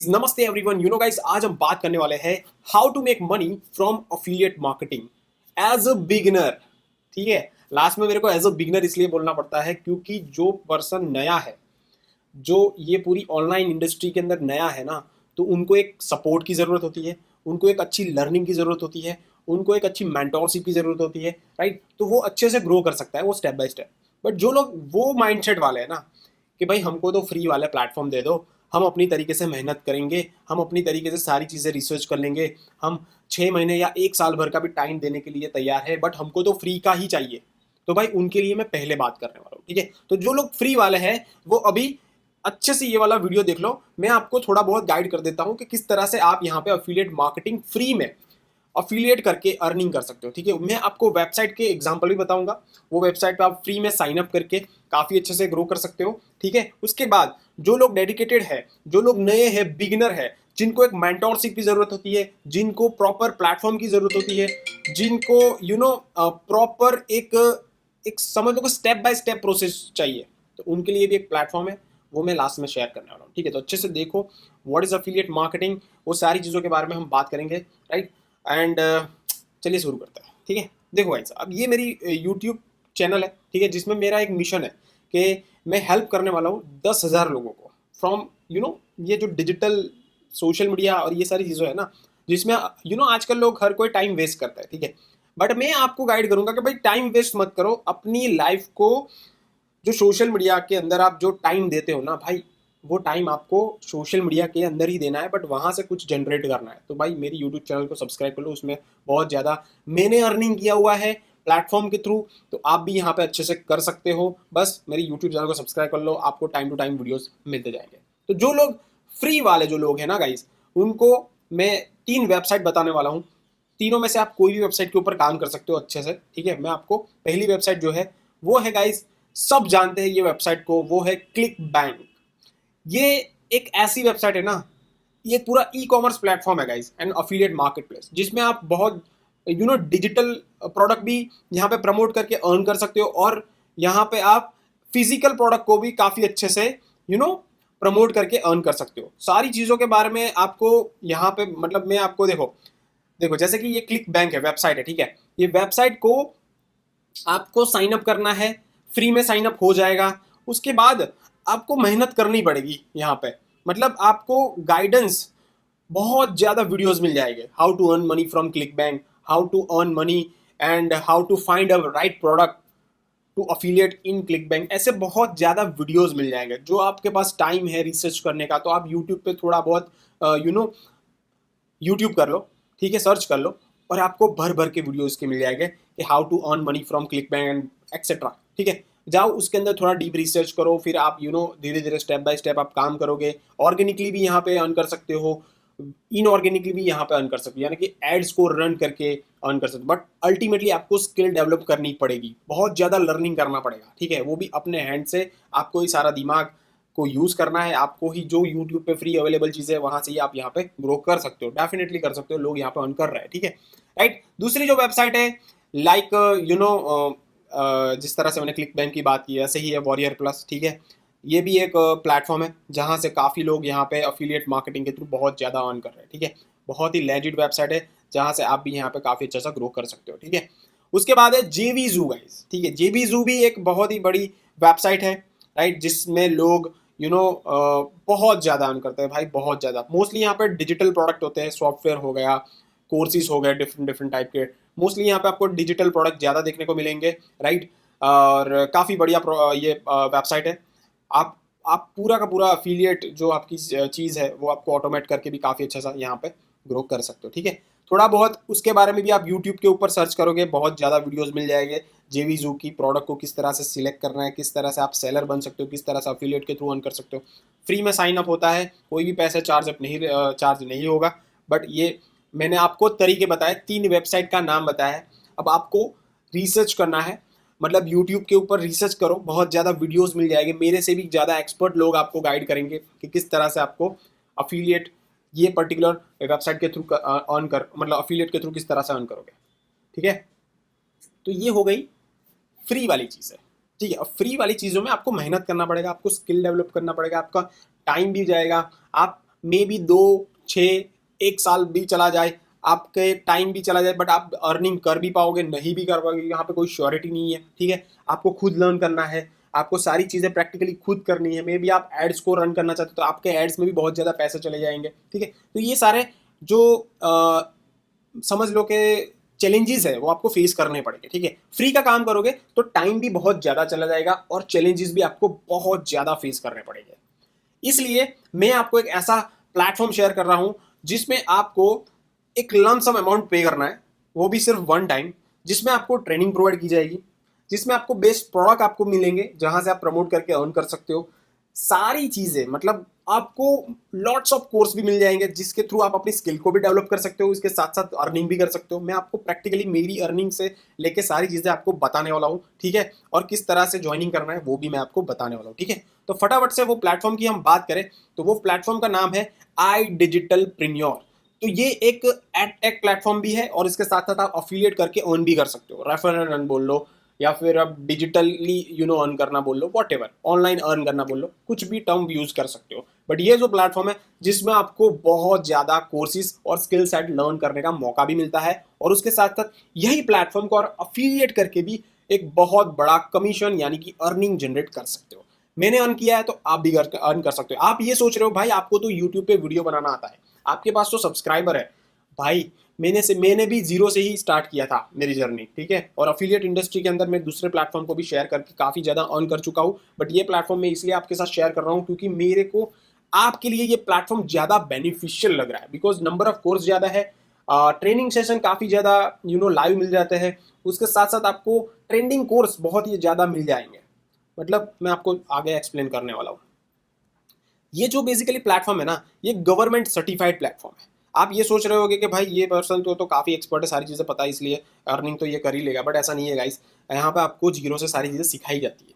नमस्ते everyone, guys, आज हम बात करने वाले हैं how to make money from affiliate marketing as a beginner. ठीक है। लास्ट में मेरे को एज अ बिगिनर इसलिए बोलना पड़ता है क्योंकि जो पर्सन नया है, जो ये पूरी ऑनलाइन इंडस्ट्री के अंदर नया है ना, तो उनको एक सपोर्ट की ज़रूरत होती है, उनको एक अच्छी लर्निंग की ज़रूरत होती है, उनको एक अच्छी मेंटोरशिप की ज़रूरत होती है। राइट, तो वो अच्छे से ग्रो कर सकता है वो स्टेप बाय स्टेप। बट जो लोग वो माइंडसेट वाले हैं ना कि भाई हमको तो फ्री वाला प्लेटफॉर्म दे दो, हम अपनी तरीके से मेहनत करेंगे, हम अपनी तरीके से सारी चीज़ें रिसर्च कर लेंगे, हम 6 महीने या 1 साल भर का भी टाइम देने के लिए तैयार है, बट हमको तो फ्री का ही चाहिए। तो भाई उनके लिए मैं पहले बात करने वाला हूँ। ठीक है, तो जो लोग फ्री वाले हैं वो अभी अच्छे से ये वाला वीडियो देख लो। मैं आपको थोड़ा बहुत गाइड कर देता हूँ कि किस तरह से आप यहाँ पे अफिलिएट मार्केटिंग फ्री में अफिलिएट करके अर्निंग कर सकते हो। ठीक है, मैं आपको वेबसाइट के एग्जांपल भी बताऊंगा। वो वेबसाइट पे आप फ्री में साइन अप करके काफ़ी अच्छे से ग्रो कर सकते हो। ठीक है, उसके बाद जो लोग डेडिकेटेड है, जो लोग नए हैं, बिगिनर है, जिनको एक मेंटोरशिप की ज़रूरत होती है, जिनको प्रॉपर प्लेटफॉर्म की ज़रूरत होती है, जिनको प्रॉपर एक एक समझ लो स्टेप बाय स्टेप प्रोसेस चाहिए, तो उनके लिए भी एक प्लेटफॉर्म है, वो मैं लास्ट में शेयर करने वाला हूँ। ठीक है, तो अच्छे से देखो व्हाट इज अफिलिएट मार्केटिंग, वो सारी चीज़ों के बारे में हम बात करेंगे। राइट, एंड चलिए शुरू करते हैं। ठीक है, देखो भाई साहब, अब ये मेरी यूट्यूब चैनल है। ठीक है, जिसमें मेरा एक मिशन है कि मैं हेल्प करने वाला हूँ 10,000 लोगों को फ्रॉम ये जो डिजिटल सोशल मीडिया और ये सारी चीज़ें है ना, जिसमें आजकल लोग हर कोई टाइम वेस्ट करता है। ठीक है, बट मैं आपको गाइड करूंगा कि भाई टाइम वेस्ट मत करो अपनी लाइफ को। जो सोशल मीडिया के अंदर आप जो टाइम देते हो ना भाई, वो टाइम आपको सोशल मीडिया के अंदर ही देना है, बट वहां से कुछ जनरेट करना है। तो भाई मेरी यूट्यूब चैनल को सब्सक्राइब कर लो, उसमें बहुत ज़्यादा मैंने अर्निंग किया हुआ है प्लेटफॉर्म के थ्रू, तो आप भी यहाँ पे अच्छे से कर सकते हो। बस मेरी यूट्यूब चैनल को सब्सक्राइब कर लो, आपको टाइम टू टाइम वीडियोस मिलते जाएंगे। तो जो लोग फ्री वाले जो लोग हैं ना गाइस, उनको मैं 3 वेबसाइट बताने वाला हूँ। तीनों में से आप कोई भी वेबसाइट के ऊपर काम कर सकते हो अच्छे से। ठीक है, मैं आपको पहली वेबसाइट जो है वो है गाइस, सब जानते हैं ये वेबसाइट को, वो है क्लिक बैंक। ये एक ऐसी वेबसाइट है ना, ये पूरा ई कॉमर्स प्लेटफॉर्म है guys and affiliate market place, जिसमें आप बहुत डिजिटल प्रोडक्ट भी यहाँ पे प्रमोट करके अर्न कर सकते हो, और यहाँ पे आप फिजिकल प्रोडक्ट को भी काफ़ी अच्छे से प्रमोट करके अर्न कर सकते हो। सारी चीज़ों के बारे में आपको यहाँ पे मतलब मैं आपको देखो देखो जैसे कि ये क्लिक बैंक है, वेबसाइट है। ठीक है, ये वेबसाइट को आपको साइन अप करना है, फ्री में साइन अप हो जाएगा। उसके बाद आपको मेहनत करनी पड़ेगी यहाँ पे, मतलब आपको गाइडेंस बहुत ज़्यादा वीडियोस मिल जाएंगे, how to earn money from ClickBank, how to earn money and how to find a right product to affiliate in ClickBank. ऐसे बहुत ज़्यादा वीडियोस मिल जाएंगे। जो आपके पास टाइम है रिसर्च करने का, तो आप यूट्यूब पे थोड़ा बहुत यूट्यूब कर लो। ठीक है, सर्च कर लो, और आपको भर भर के वीडियो इसके मिल जाएंगे कि how to earn money from ClickBank and etcetera. ठीक है, जाओ उसके अंदर थोड़ा डीप रिसर्च करो, फिर आप धीरे धीरे स्टेप बाय स्टेप आप काम करोगे। ऑर्गेनिकली भी यहाँ पे अर्न कर सकते हो, इनऑर्गेनिकली भी यहाँ पे अर्न कर सकते हो, यानी कि एड्स को रन करके अर्न कर सकते हो। बट अल्टीमेटली आपको स्किल डेवलप करनी पड़ेगी, बहुत ज़्यादा लर्निंग करना पड़ेगा। ठीक है, वो भी अपने हैंड से, आपको ही सारा दिमाग को यूज़ करना है। आपको ही जो यूट्यूब पे फ्री अवेलेबल चीज़ें है वहाँ से ही आप यहाँ पे ग्रो कर सकते हो, डेफिनेटली कर सकते हो। लोग यहाँ पे अर्न कर रहे हैं। ठीक है, राइट। दूसरी जो वेबसाइट है, लाइक जिस तरह से मैंने क्लिक बैंक की बात की, ऐसे ही है वॉरियर प्लस। ठीक है, ये भी एक प्लेटफॉर्म है जहाँ से काफ़ी लोग यहाँ पे अफिलिएट मार्केटिंग के थ्रू बहुत ज़्यादा अर्न कर रहे हैं। ठीक है, बहुत ही लेजिट वेबसाइट है जहाँ से आप भी यहाँ पे काफ़ी अच्छा सा ग्रो कर सकते हो। ठीक है, उसके बाद है जेवी जू गाइस। ठीक है, जेवी जू भी एक बहुत ही बड़ी वेबसाइट है, राइट, जिसमें लोग बहुत ज़्यादा अर्न करते हैं भाई, बहुत ज़्यादा। मोस्टली यहाँ पे डिजिटल प्रोडक्ट होते हैं, सॉफ्टवेयर हो गया, कोर्सेज हो गए डिफरेंट डिफरेंट टाइप के। मोस्टली यहाँ पे आपको डिजिटल प्रोडक्ट ज़्यादा देखने को मिलेंगे, राइट। और काफ़ी बढ़िया ये वेबसाइट है। आप आप पूरा का पूरा अफिलिएट जो आपकी चीज़ है वो आपको ऑटोमेट करके भी काफ़ी अच्छा सा यहाँ पे ग्रो कर सकते हो। ठीक है, थोड़ा बहुत उसके बारे में भी आप यूट्यूब के ऊपर सर्च करोगे, बहुत ज़्यादा वीडियोस मिल जाएंगे। जेवी जू की प्रोडक्ट को किस तरह से सिलेक्ट करना है, किस तरह से आप सेलर बन सकते हो, किस तरह से अफिलिएट के थ्रू अर्न कर सकते हो। फ्री में साइन अप होता है, कोई भी पैसे चार्ज नहीं होगा। बट ये मैंने आपको तरीके बताए, 3 वेबसाइट का नाम बताया है। अब आपको रिसर्च करना है, मतलब यूट्यूब के ऊपर रिसर्च करो, बहुत ज़्यादा वीडियोस मिल जाएंगे। मेरे से भी ज़्यादा एक्सपर्ट लोग आपको गाइड करेंगे कि किस तरह से आपको अफिलिएट ये पर्टिकुलर वेबसाइट के थ्रू अर्न कर मतलब अफिलिएट के थ्रू किस तरह से अर्न करोगे। ठीक है, तो ये हो गई फ्री वाली चीज़ है। ठीक है, अब फ्री वाली चीज़ों में आपको मेहनत करना पड़ेगा, आपको स्किल डेवलप करना पड़ेगा, आपका टाइम भी जाएगा। आप मे बी 2, 6, 1 साल भी चला जाए, आपके टाइम भी चला जाए, बट आप अर्निंग कर भी पाओगे नहीं भी कर पाओगे, यहाँ पे कोई श्योरिटी नहीं है। ठीक है, आपको खुद लर्न करना है, आपको सारी चीज़ें प्रैक्टिकली खुद करनी है। मे बी आप एड्स को रन करना चाहते हो तो आपके एड्स में भी बहुत ज़्यादा पैसे चले जाएंगे। ठीक है, तो ये सारे जो समझ लो कि चैलेंजेस है वो आपको फेस करने पड़ेंगे। ठीक है, फ्री का काम करोगे तो टाइम भी बहुत ज़्यादा चला जाएगा और चैलेंजेस भी आपको बहुत ज़्यादा फेस करने पड़ेंगे। इसलिए मैं आपको एक ऐसा प्लेटफॉर्म शेयर कर रहा हूं जिसमें आपको एक लमसम अमाउंट पे करना है, वो भी सिर्फ वन टाइम, जिसमें आपको ट्रेनिंग प्रोवाइड की जाएगी, जिसमें आपको बेस्ट प्रोडक्ट आपको मिलेंगे जहां से आप प्रमोट करके अर्न कर सकते हो। सारी चीजें मतलब आपको लॉट्स ऑफ कोर्स भी मिल जाएंगे जिसके थ्रू आप अपनी स्किल को भी डेवलप कर सकते हो, इसके साथ साथ अर्निंग भी कर सकते हो। मैं आपको प्रैक्टिकली मेरी अर्निंग से लेके सारी चीजें आपको बताने वाला हूँ। ठीक है, और किस तरह से ज्वाइनिंग करना है वो भी मैं आपको बताने वाला हूँ। ठीक है, तो फटाफट से वो प्लेटफॉर्म की हम बात करें तो वो प्लेटफॉर्म का नाम है आई डिजिटल प्रीन्योर। तो ये एक एडटेक प्लेटफॉर्म भी है और इसके साथ साथ आप अफिलिएट करके अर्न भी कर सकते हो, रेफर एंड अर्न बोल लो या फिर अब डिजिटली अर्न करना बोल लो, वॉट एवर, ऑनलाइन अर्न करना बोल लो, कुछ भी टर्म यूज कर सकते हो। बट ये जो प्लेटफॉर्म है जिसमें आपको बहुत ज्यादा कोर्सेज और स्किल सेट लर्न करने का मौका भी मिलता है और उसके साथ साथ यही प्लेटफॉर्म को और अफिलिएट करके भी एक बहुत बड़ा कमीशन यानी कि अर्निंग जनरेट कर सकते हो। मैंने अर्न किया है तो आप भी अर्न कर सकते हो। आप ये सोच रहे हो भाई आपको तो यूट्यूब पे वीडियो बनाना आता है, आपके पास तो सब्सक्राइबर है। भाई मैंने भी जीरो से ही स्टार्ट किया था मेरी जर्नी। ठीक है, और अफिलिएट इंडस्ट्री के अंदर मैं दूसरे प्लेटफॉर्म को भी शेयर करके काफ़ी ज़्यादा अर्न कर चुका हूँ। बट ये प्लेटफॉर्म मैं इसलिए आपके साथ शेयर कर रहा हूँ क्योंकि मेरे को आपके लिए ये प्लेटफॉर्म ज़्यादा बेनिफिशियल लग रहा है, बिकॉज नंबर ऑफ कोर्स ज़्यादा है, ट्रेनिंग सेशन काफ़ी ज़्यादा लाइव मिल जाते हैं, उसके साथ साथ आपको ट्रेंडिंग कोर्स बहुत ही ज़्यादा मिल जाएंगे। मतलब मैं आपको आगे एक्सप्लेन करने वाला हूँ। ये जो बेसिकली प्लेटफॉर्म है ना, ये गवर्नमेंट सर्टिफाइड प्लेटफॉर्म है। आप ये सोच रहे होगे कि भाई ये पर्सन तो काफ़ी एक्सपर्ट है, सारी चीज़ें पता है इसलिए अर्निंग तो ये कर ही लेगा, बट ऐसा नहीं है गाइस। यहाँ पे आपको जीरो से सारी चीज़ें सिखाई जाती है।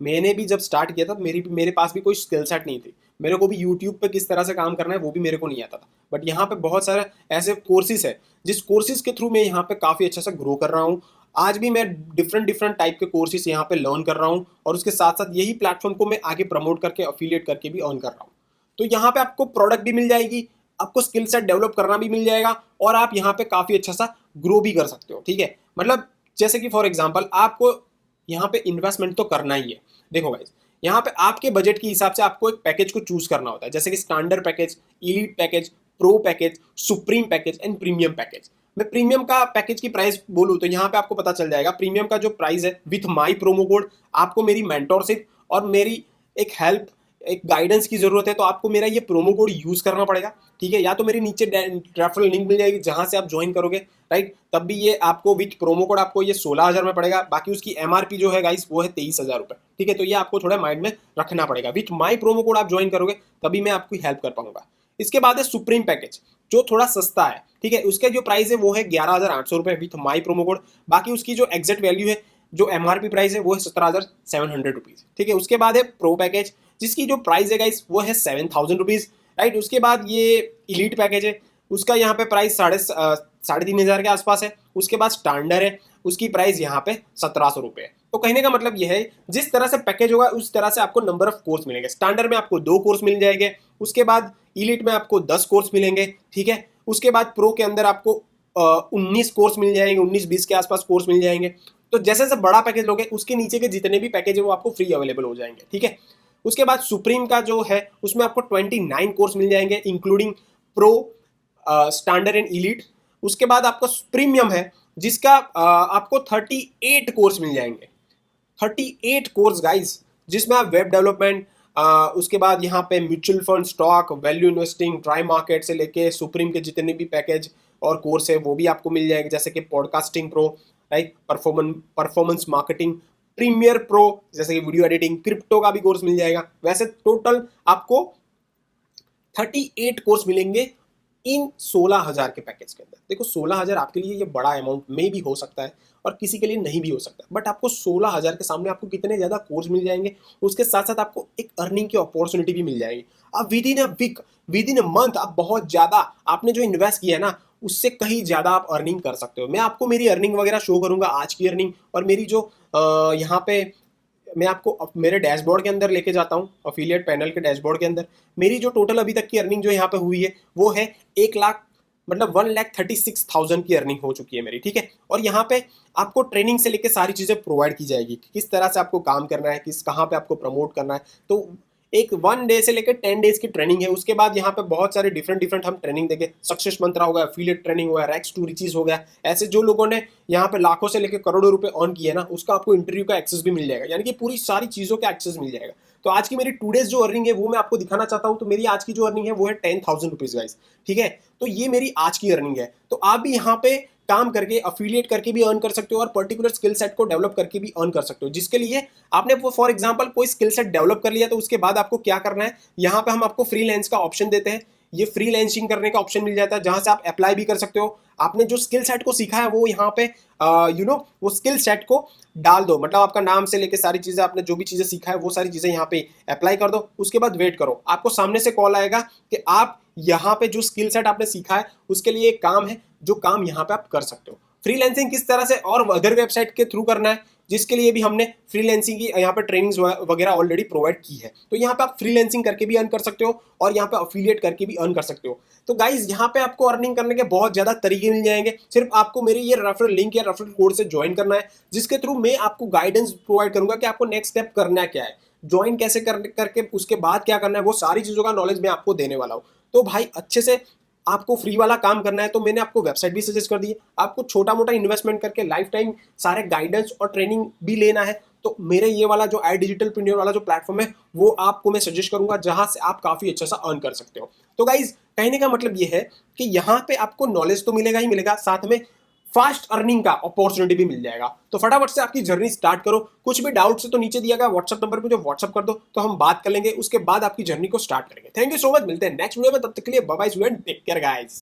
मैंने भी जब स्टार्ट किया था मेरे पास भी कोई स्किल सेट नहीं थी, मेरे को भी यूट्यूब पे किस तरह से काम करना है वो भी मेरे को नहीं आता था। बट यहाँ पे बहुत सारे ऐसे कोर्सेज है जिस कोर्सेज के थ्रू मैं यहाँ पे काफ़ी अच्छा से ग्रो कर रहा हूँ। आज भी मैं डिफरेंट डिफरेंट टाइप के कोर्सेज यहाँ पे लर्न कर रहा हूँ और उसके साथ साथ यही प्लेटफॉर्म को मैं आगे प्रमोट करके अफिलिएट करके भी अर्न कर रहा हूँ। तो यहाँ पे आपको प्रोडक्ट भी मिल जाएगी, आपको स्किल सेट डेवलप करना भी मिल जाएगा और आप यहाँ पे काफ़ी अच्छा सा ग्रो भी कर सकते हो। ठीक है, मतलब जैसे कि फॉर एग्जाम्पल आपको यहाँ पे इन्वेस्टमेंट तो करना ही है। देखो गाइस, यहाँ पे आपके बजट के हिसाब से आपको एक पैकेज को चूज करना होता है, जैसे कि standard package, elite package, pro package, supreme package and premium package. मैं प्रीमियम का पैकेज की प्राइस बोलूँ तो यहाँ पे आपको पता चल जाएगा। प्रीमियम का जो प्राइस है विथ माई प्रोमो कोड, आपको मेरी मेंटोरशिप और मेरी एक हेल्प, एक गाइडेंस की जरूरत है तो आपको मेरा ये प्रोमो कोड यूज करना पड़ेगा। ठीक है, या तो मेरी नीचे रेफरल लिंक मिल जाएगी जहां से आप ज्वाइन करोगे, राइट, तब भी ये आपको विथ प्रोमो कोड आपको ये 16,000 में पड़ेगा। बाकी उसकी एमआरपी जो है गाइस वो है 23,000 रुपये। ठीक है, तो ये आपको थोड़ा माइंड में रखना पड़ेगा। विथ माई प्रोमो कोड आप ज्वाइन करोगे तभी मैं आपकी हेल्प कर पाऊंगा। इसके बाद है सुप्रीम पैकेज जो थोड़ा सस्ता है। ठीक है, उसका जो प्राइस है वो है 11,800 रुपये विथ माई प्रोमो कोड। बाकी उसकी जो एग्जैक्ट वैल्यू है, जो एमआरपी प्राइस है वो है 17,700 रुपीज। ठीक है, उसके बाद है प्रो पैकेज जिसकी जो प्राइस है गाइस वो है 7,000 रुपीज, राइट। उसके बाद ये इलीट पैकेज है, उसका यहाँ पे प्राइस 3,500 के आसपास है। उसके बाद स्टैंडर्ड है, उसकी प्राइस यहाँ पे 1,700 रुपये है। तो कहने का मतलब यह है जिस तरह से पैकेज होगा उस तरह से आपको नंबर ऑफ कोर्स मिलेंगे। स्टैंडर्ड में आपको 2 कोर्स मिल जाएंगे, उसके बाद इलीट में आपको 10 कोर्स मिलेंगे। ठीक है, उसके बाद प्रो के अंदर आपको 19 कोर्स मिल जाएंगे, 19-20 के आसपास कोर्स मिल जाएंगे। तो जैसे जैसे बड़ा पैकेज लोगे उसके नीचे के जितने भी पैकेज है वो आपको फ्री अवेलेबल हो जाएंगे। ठीक है, उसके बाद सुप्रीम का जो है उसमें आपको 29 कोर्स मिल जाएंगे including pro, standard and elite. उसके बाद आपको प्रीमियम है जिसका आपको 38 कोर्स मिल जाएंगे, 38 कोर्स गाइस, जिसमें आप वेब डेवलपमेंट, उसके बाद यहाँ पे mutual fund, stock, value investing, try market से लेके सुप्रीम के जितने भी पैकेज और कोर्स है वो भी आपको मिल जाएंगे, जैसे कि podcasting pro, right, performance marketing, premiere pro जैसे कि वीडियो एडिटिंग, क्रिप्टो का भी कोर्स मिल जाएगा। वैसे टोटल आपको 38 कोर्स मिलेंगे इन 16,000 के पैकेज के अंदर। देखो 16,000 आपके लिए ये बड़ा अमाउंट में भी हो सकता है और किसी के लिए नहीं भी हो सकता, बट आपको 16,000 के सामने आपको कितने ज़्यादा कोर्स मिल जाएंगे, उसके साथ साथ आपको एक अर्निंग की अपॉर्चुनिटी भी मिल जाएगी। अब within a week, within a month आप बहुत ज़्यादा आपने जो इन्वेस्ट किया है ना उससे कहीं ज़्यादा आप अर्निंग कर सकते हो। मैं आपको मेरी अर्निंग वगैरह शो करूंगा, आज की अर्निंग और मेरी जो यहाँ पे मैं आपको मेरे डैशबोर्ड के अंदर लेके जाता हूँ, अफिलिएट पैनल के डैशबोर्ड के अंदर। मेरी जो टोटल अभी तक की अर्निंग जो यहाँ पे हुई है वो है 1 लाख, मतलब 1,36,000 की अर्निंग हो चुकी है मेरी, ठीक है। और यहाँ पे आपको ट्रेनिंग से लेके सारी चीज़ें प्रोवाइड की जाएगी कि किस तरह से आपको काम करना है, किस कहाँ पे आपको प्रमोट करना है। तो एक 1 डे से लेकर 10 डेज की ट्रेनिंग है। उसके बाद यहाँ पे बहुत सारे डिफरेंट डिफरेंट हम ट्रेनिंग देंगे। सक्सेस मंत्रा हो गया, एफिलिएट ट्रेनिंग हो गया, रैक्स टू रिचीज हो गया। ऐसे जो लोगों ने यहाँ पे लाखों से लेकर करोड़ों रुपए अर्न किए ना, उसका आपको इंटरव्यू का एक्सेस भी मिल जाएगा, यानी कि पूरी सारी चीज़ों का एक्सेस मिल जाएगा। तो आज की मेरी 2 डेज जो अर्निंग है वो मैं आपको दिखाना चाहता हूँ। तो मेरी आज की जो अर्निंग है वो है 10,000 रुपीज गाइस, ठीक है। तो ये मेरी आज की अर्निंग है। तो आप भी यहाँ पे काम करके, अफिलिएट करके भी अर्न कर सकते हो और पर्टिकुलर स्किल सेट को डेवलप करके भी अर्न कर सकते हो। जिसके लिए आपने फॉर एग्जांपल कोई स्किल सेट डेवलप कर लिया, तो उसके बाद आपको क्या करना है, यहाँ पे हम आपको फ्रीलांस का ऑप्शन देते हैं। ये फ्रीलांसिंग करने का ऑप्शन मिल जाता है, जहां से आप अप्लाई भी कर सकते हो। आपने जो स्किल सेट को सीखा है वो यहाँ पे वो स्किल सेट को डाल दो, मतलब आपका नाम से लेके सारी चीजें, आपने जो भी चीजें सीखा है वो सारी चीजें यहाँ पे अप्लाई कर दो। उसके बाद वेट करो, आपको सामने से कॉल आएगा कि आप यहाँ पे जो स्किल सेट आपने सीखा है उसके लिए एक काम है, जो काम यहाँ पे आप कर सकते हो। फ्रीलांसिंग किस तरह से और अदर वेबसाइट के थ्रू करना है, जिसके लिए भी हमने फ्रीलांसिंग की यहाँ पे ट्रेनिंग्स वगैरह ऑलरेडी प्रोवाइड की है। तो यहाँ पे आप फ्रीलांसिंग करके भी अर्न कर सकते हो और यहाँ पे अफिलिएट करके भी अर्न कर सकते हो। तो गाइज यहाँ पे आपको अर्निंग करने के बहुत ज्यादा तरीके मिल जाएंगे। सिर्फ आपको मेरे ये रेफरल लिंक या रेफरल कोड से ज्वाइन करना है, जिसके थ्रू मैं आपको गाइडेंस प्रोवाइड करूंगा कि आपको नेक्स्ट स्टेप करना क्या है, ज्वाइन कैसे करके उसके बाद क्या करना है, वो सारी चीजों का नॉलेज मैं आपको देने वाला हूँ। तो भाई अच्छे से आपको फ्री वाला काम करना है तो मैंने आपको वेबसाइट भी सजेस्ट कर दी है। आपको छोटा मोटा इन्वेस्टमेंट करके लाइफ टाइम सारे गाइडेंस और ट्रेनिंग भी लेना है, तो मेरे ये वाला जो आई डिजिटल प्रीमियर वाला जो प्लेटफॉर्म है वो आपको मैं सजेस्ट करूंगा, जहां से आप काफी अच्छा सा अर्न कर सकते हो। तो गाइज कहने का मतलब ये है कि यहाँ पे आपको नॉलेज तो मिलेगा ही मिलेगा, साथ में फास्ट अर्निंग का अपॉर्चुनिटी भी मिल जाएगा। तो फटाफट से आपकी जर्नी स्टार्ट करो। कुछ भी डाउट से तो नीचे दिया गया व्हाट्सएप नंबर पे जो व्हाट्सएप कर दो, तो हम बात कर लेंगे, उसके बाद आपकी जर्नी को स्टार्ट करेंगे। थैंक यू सो मच, मिलते हैं नेक्स्ट वीडियो में, तब तक के लिए bye bye, take care guys.